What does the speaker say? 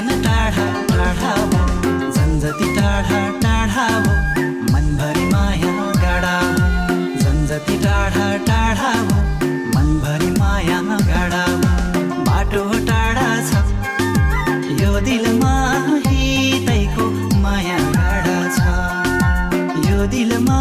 जान टाढा टाढा हो जन्जती टाढा टाढा हो मनभरि माया गाडा हो जन्जती टाढा टाढा हो मनभरि माया गाडा हो बाटो टाढा छ यो दिलमा हितैको माया गाडा छ यो दिलमा